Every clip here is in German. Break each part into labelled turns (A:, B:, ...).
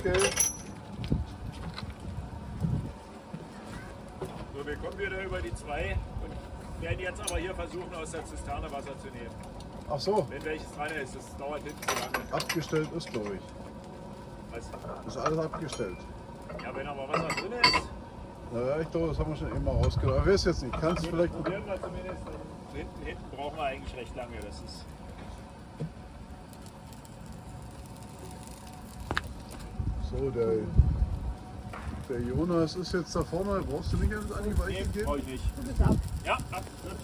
A: Danke.
B: So, wir kommen wieder über die 2 und werden jetzt aber hier versuchen, aus der Zisterne Wasser zu nehmen.
A: Ach so,
B: Wenn welches dran ist, das dauert hinten zu lange.
A: abgestellt ist, glaube ich.
B: Was?
A: Ist alles abgestellt.
B: Ja, wenn aber Wasser drin ist,
A: Naja, ich glaube, das haben wir schon immer rausgehört. Aber ich weiß jetzt nicht. Kannst du vielleicht.
B: probieren wir zumindest. Hinten brauchen wir eigentlich recht lange. Das ist
A: So, der Jonas ist jetzt da vorne. Brauchst du nicht an die Weiche
B: nee,
A: gehen?
B: brauche ich nicht.
C: Du bist ab.
B: Ja, ab. Gut.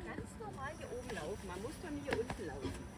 C: Ganz normal hier oben laufen. Man muss doch nicht hier unten laufen.